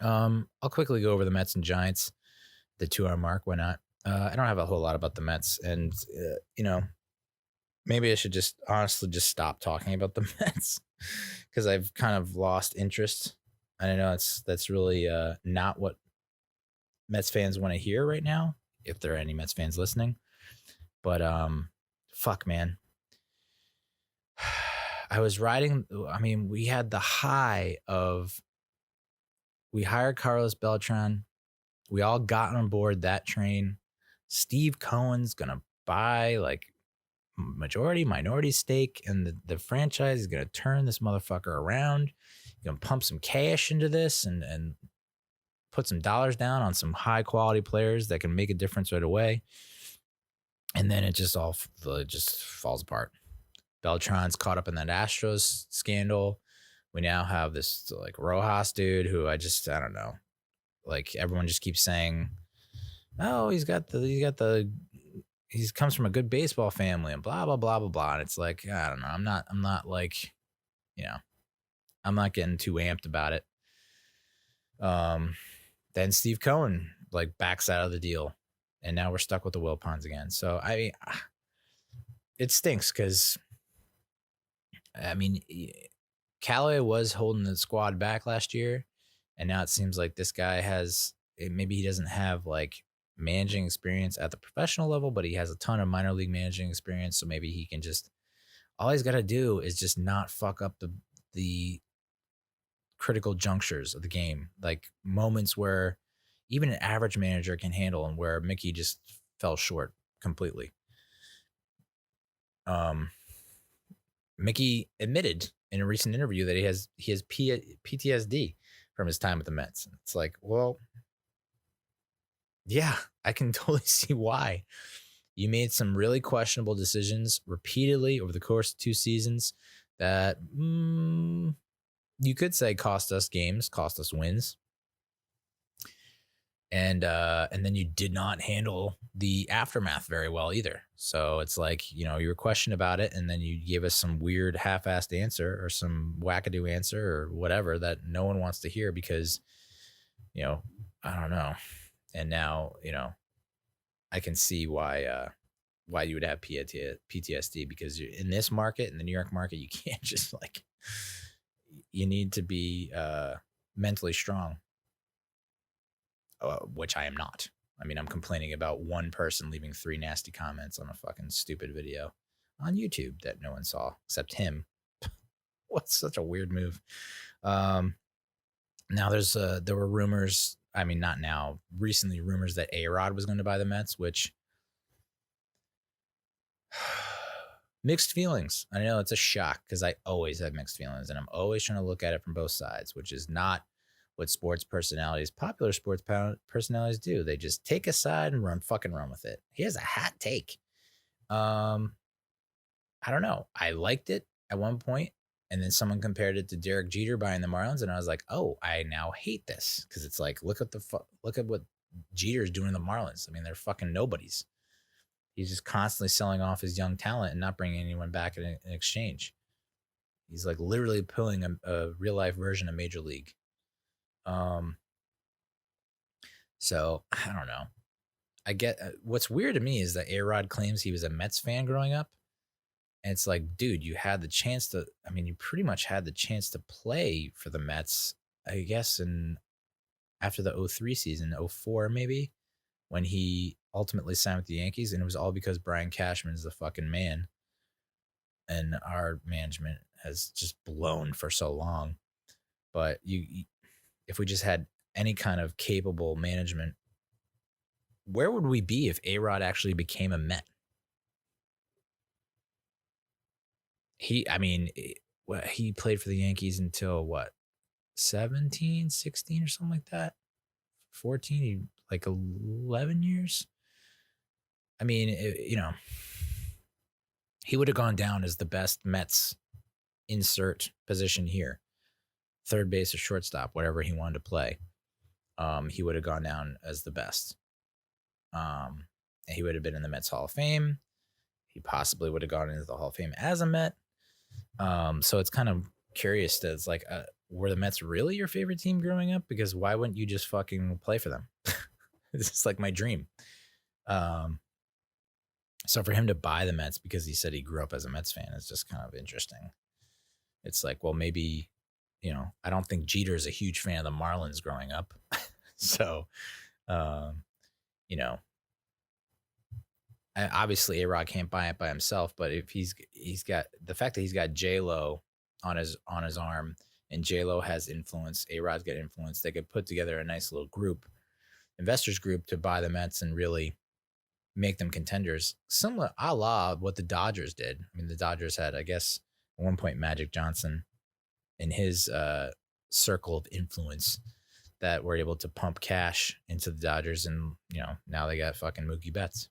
I'll quickly go over the Mets and Giants, the 2 hour mark. Why not? I don't have a whole lot about the Mets, and maybe I should just honestly just stop talking about the Mets because I've kind of lost interest. And I know that's really not what Mets fans want to hear right now, if there are any Mets fans listening. But fuck, man. I was riding. I mean, we had the high of we hired Carlos Beltran. We all got on board that train. Steve Cohen's gonna buy like majority, minority stake, and the franchise is gonna turn this motherfucker around. You're gonna pump some cash into this and put some dollars down on some high quality players that can make a difference right away. And then it just falls apart. Beltran's caught up in that Astros scandal. We now have this like Rojas dude who I don't know. Like everyone just keeps saying, oh, he comes from a good baseball family and blah, blah, blah, blah, blah. And it's like, I don't know. I'm not like, I'm not getting too amped about it. Then Steve Cohen like backs out of the deal and now we're stuck with the Wilpons again. So I mean, it stinks because Callaway was holding the squad back last year, and now it seems like this guy maybe he doesn't have like managing experience at the professional level, but he has a ton of minor league managing experience. So maybe he can all he's got to do is just not fuck up the critical junctures of the game, like moments where even an average manager can handle and where Mickey just fell short completely. Mickey admitted in a recent interview that he has PTSD from his time with the Mets. It's like, well, yeah, I can totally see why. You made some really questionable decisions repeatedly over the course of 2 seasons that you could say cost us games, cost us wins. And then you did not handle the aftermath very well either. So it's like, you were questioned about it, and then you gave us some weird half-assed answer or some wackadoo answer or whatever that no one wants to hear because, I don't know. And now, I can see why you would have PTSD because you're in this market, in the New York market, you can't just like, you need to be mentally strong. Which I am not. I mean, I'm complaining about one person leaving 3 nasty comments on a fucking stupid video on YouTube that no one saw except him. What's such a weird move? Now there were rumors. I mean, not now. Recently, rumors that ARod was going to buy the Mets, which mixed feelings. I know it's a shock because I always have mixed feelings, and I'm always trying to look at it from both sides, which is not what popular sports personalities do. They just take a side and run with it. He has a hot take. I don't know. I liked it at one point, and then someone compared it to Derek Jeter buying the Marlins, and I was like, oh, I now hate this because it's like, look at what Jeter's doing to the Marlins. I mean, they're fucking nobodies. He's just constantly selling off his young talent and not bringing anyone back in exchange. He's like literally pulling a real life version of Major League. So I don't know. I get what's weird to me is that ARod claims he was a Mets fan growing up. And it's like, dude, you had the chance to, you pretty much had the chance to play for the Mets, I guess, after the 03 season, 04 maybe, when he ultimately signed with the Yankees. And it was all because Brian Cashman is the fucking man. And our management has just blown for so long. But if we just had any kind of capable management, where would we be if ARod actually became a Met? He played for the Yankees until what, 17, 16 or something like that? 14, like 11 years? I mean, he would have gone down as the best Mets insert position here. Third base or shortstop, whatever he wanted to play. He would have gone down as the best. He would have been in the Mets Hall of Fame. He possibly would have gone into the Hall of Fame as a Met. So it's kind of curious that it's like, were the Mets really your favorite team growing up? Because why wouldn't you just fucking play for them? This is like my dream. So for him to buy the Mets because he said he grew up as a Mets fan is just kind of interesting. It's like, well, maybe, I don't think Jeter is a huge fan of the Marlins growing up. So, obviously ARod can't buy it by himself, but if he's got the fact that he's got J-Lo on his arm and J-Lo has influence, ARod's got influence, they could put together a nice little group, investors group to buy the Mets and really make them contenders, similar a la what the Dodgers did. I mean, the Dodgers had, I guess, at one point Magic Johnson in his circle of influence that were able to pump cash into the Dodgers, and now they got fucking Mookie Betts.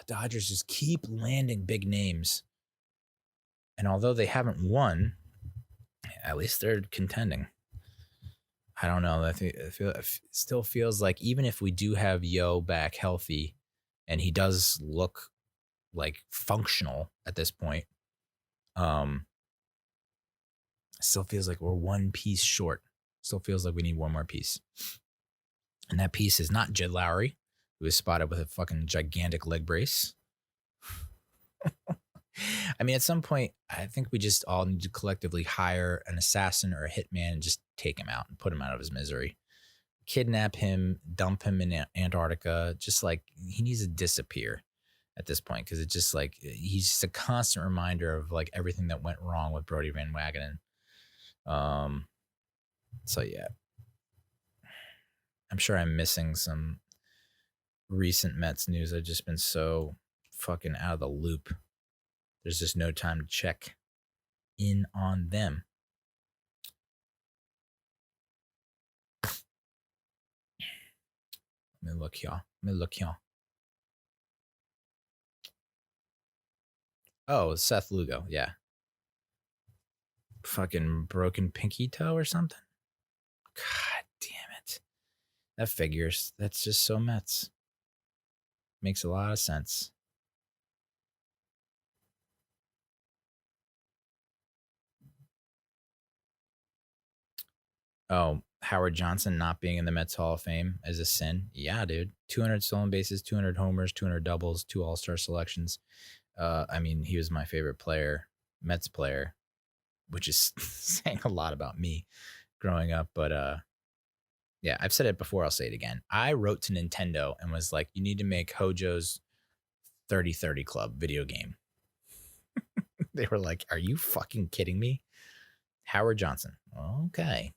Dodgers just keep landing big names, and although they haven't won, at least they're contending. I don't know. It still feels like even if we do have Yo back healthy, and he does look like functional at this point, still feels like we're one piece short. Still feels like we need one more piece, and that piece is not Jed Lowrie, who was spotted with a fucking gigantic leg brace. I mean, at some point, I think we just all need to collectively hire an assassin or a hitman and just take him out and put him out of his misery. Kidnap him, dump him in Antarctica. Just like he needs to disappear at this point, because it's just like he's just a constant reminder of like everything that went wrong with Brodie Van Wagenen. So yeah, I'm sure I'm missing some recent Mets news. I've just been so fucking out of the loop. There's just no time to check in on them. Let me look here. Oh, Seth Lugo, yeah. Fucking broken pinky toe or something? God damn it. That figures. That's just so Mets. Makes a lot of sense. Oh, Howard Johnson not being in the Mets Hall of Fame is a sin. Yeah, dude. 200 stolen bases, 200 homers, 200 doubles, 2 All-Star selections. I mean, he was my favorite player, Mets player, which is saying a lot about me growing up. But yeah, I've said it before. I'll say it again. I wrote to Nintendo and was like, you need to make Hojo's 30-30 Club video game. They were like, are you fucking kidding me? Howard Johnson. Okay.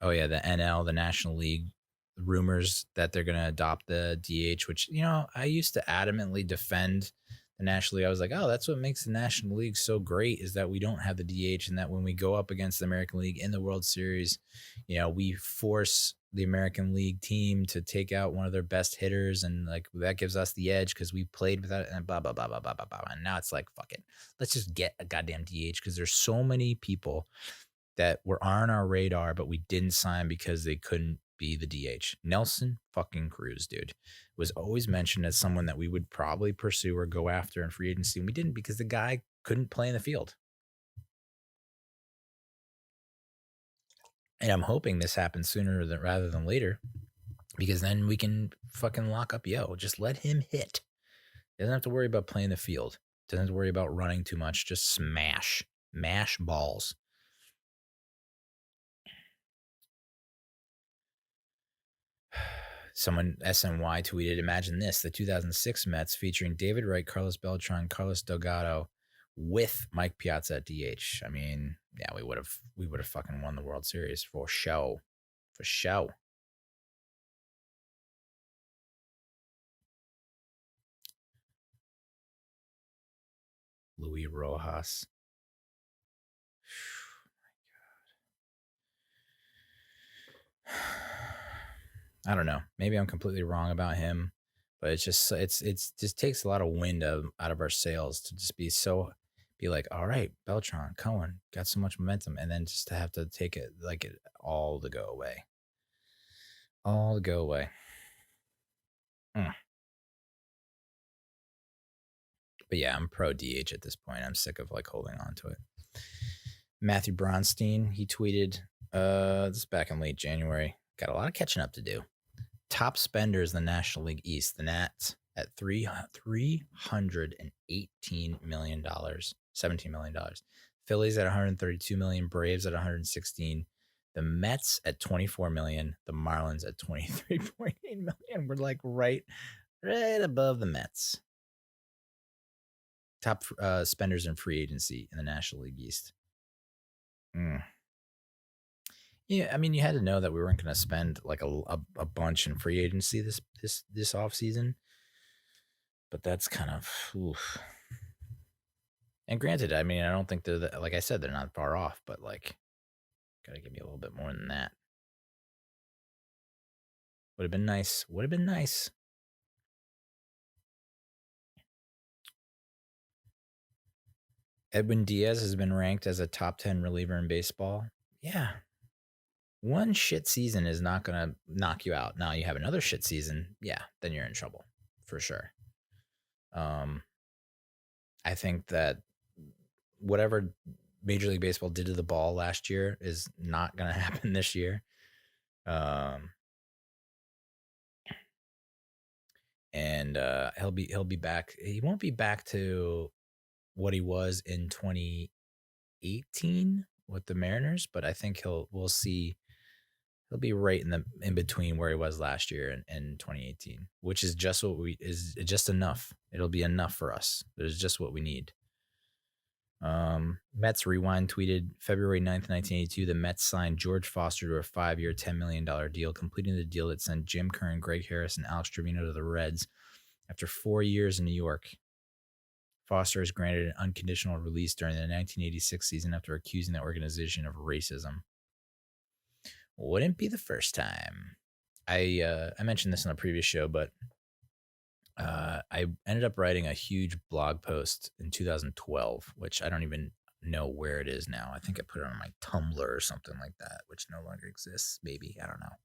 Oh yeah, the NL, the National League, rumors that they're going to adopt the DH, which, I used to adamantly defend the National League. I was like, oh, that's what makes the National League so great, is that we don't have the DH, and that when we go up against the American League in the World Series, we force the American League team to take out one of their best hitters, and like that gives us the edge because we played without it, and blah blah blah blah blah blah blah. And now it's like, fuck it, let's just get a goddamn DH, because there's so many people that were on our radar, but we didn't sign because they couldn't be the DH. Nelson fucking Cruz, dude, was always mentioned as someone that we would probably pursue or go after in free agency. And we didn't, because the guy couldn't play in the field. And I'm hoping this happens sooner rather than later, because then we can fucking lock up Yo. Just let him hit. He doesn't have to worry about playing the field. Doesn't have to worry about running too much. Just mash balls. Someone, SNY, tweeted, imagine this, the 2006 Mets featuring David Wright, Carlos Beltran, Carlos Delgado with Mike Piazza at DH. I mean, yeah, we would have fucking won the World Series for show. For show. Luis Rojas. I don't know. Maybe I'm completely wrong about him, but it's just takes a lot of wind out of our sails to just be like, all right, Beltran, Cohen, got so much momentum, and then just to have to take it all to go away. All go away. But yeah, I'm pro DH at this point. I'm sick of like holding on to it. Matthew Bronstein, he tweeted, this is back in late January. Got a lot of catching up to do. Top spenders in the National League East, the Nats at $318 million, $17 million. Phillies at $132 million, Braves at $116, the Mets at $24 million, the Marlins at $23.8 million. We're like right above the Mets. Top spenders in free agency in the National League East. Yeah, I mean, you had to know that we weren't going to spend like a bunch in free agency this off season, but that's kind of oof. And granted, I mean, I don't think they're like I said, they're not far off, but like, gotta give me a little bit more than that. Would have been nice. Would have been nice. Edwin Diaz has been ranked as a top 10 reliever in baseball. Yeah. One shit season is not going to knock you out. Now you have another shit season. Yeah, then you're in trouble for sure. I think that whatever Major League Baseball did to the ball last year is not going to happen this year. And he'll be back. He won't be back to what he was in 2018 with the Mariners, but I think we'll see. He'll be right in between where he was last year and 2018, which is just just enough. It'll be enough for us. It's just what we need. Mets Rewind tweeted February 9th, 1982, the Mets signed George Foster to a 5-year, $10 million deal, completing the deal that sent Jim Curran, Greg Harris, and Alex Trevino to the Reds after 4 years in New York. Foster is granted an unconditional release during the 1986 season after accusing the organization of racism. Wouldn't be the first time. I mentioned this in a previous show, but I ended up writing a huge blog post in 2012, which I don't even know where it is now. I think I put it on my Tumblr or something like that, which no longer exists. Maybe, I don't know.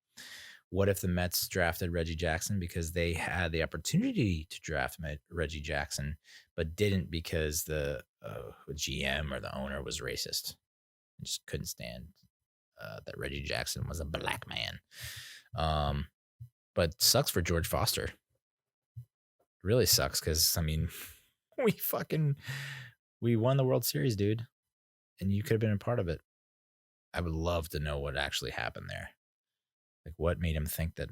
What if the Mets drafted Reggie Jackson because they had the opportunity to draft Reggie Jackson, but didn't because the GM or the owner was racist and just couldn't stand that Reggie Jackson was a black man. But sucks for George Foster. Really sucks because, I mean, we won the World Series, dude, and you could have been a part of it. I would love to know what actually happened there. Like, what made him think that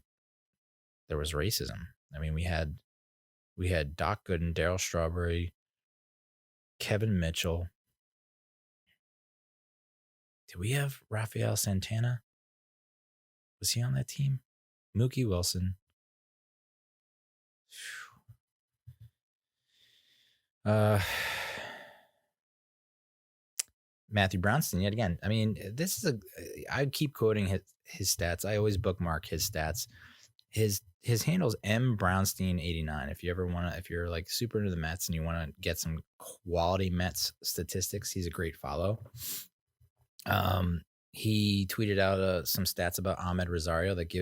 there was racism? I mean, we had Doc Gooden, Darryl Strawberry, Kevin Mitchell. Did we have Rafael Santana? Was he on that team? Mookie Wilson. Matthew Bronstein yet again. I mean, this is I keep quoting his stats. I always bookmark his stats. His handle's M Brownstein 89. If you're like super into the Mets and you want to get some quality Mets statistics, he's a great follow. He tweeted out some stats about Ahmed Rosario that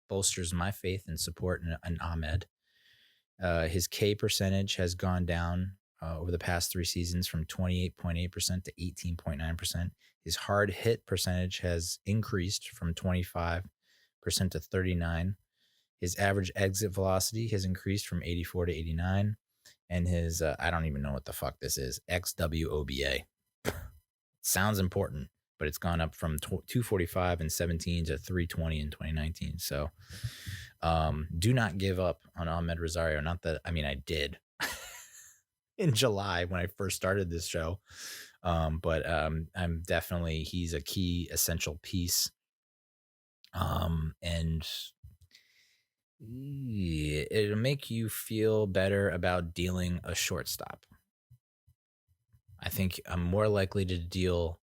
bolsters my faith and support in Ahmed. His K percentage has gone down over the past 3 seasons from 28.8% to 18.9%. His hard hit percentage has increased from 25% to 39%. His average exit velocity has increased from 84 to 89. And his, I don't even know what the fuck this is, XWOBA. Sounds important, but it's gone up from 245 in 17 to 320 in 2019. So do not give up on Ahmed Rosario. Not that, I mean, I did in July when I first started this show. But I'm definitely, he's a key essential piece. And it'll make you feel better about dealing a shortstop. I think I'm more likely to deal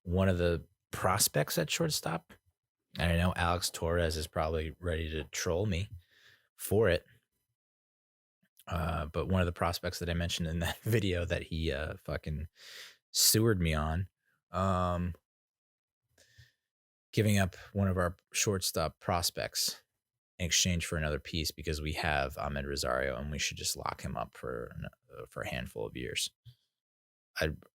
one of the prospects at shortstop. And I know Alex Torres is probably ready to troll me for it. But one of the prospects that I mentioned in that video that he fucking sewered me on, giving up one of our shortstop prospects in exchange for another piece because we have Ahmed Rosario and we should just lock him up for a handful of years.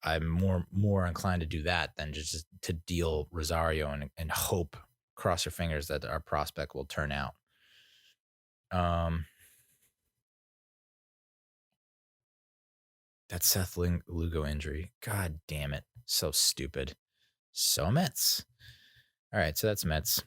I'm more inclined to do that than just to deal Rosario and hope, cross your fingers that our prospect will turn out. That Seth Lugo injury, god damn it, so stupid. So Mets. All right, so that's Mets.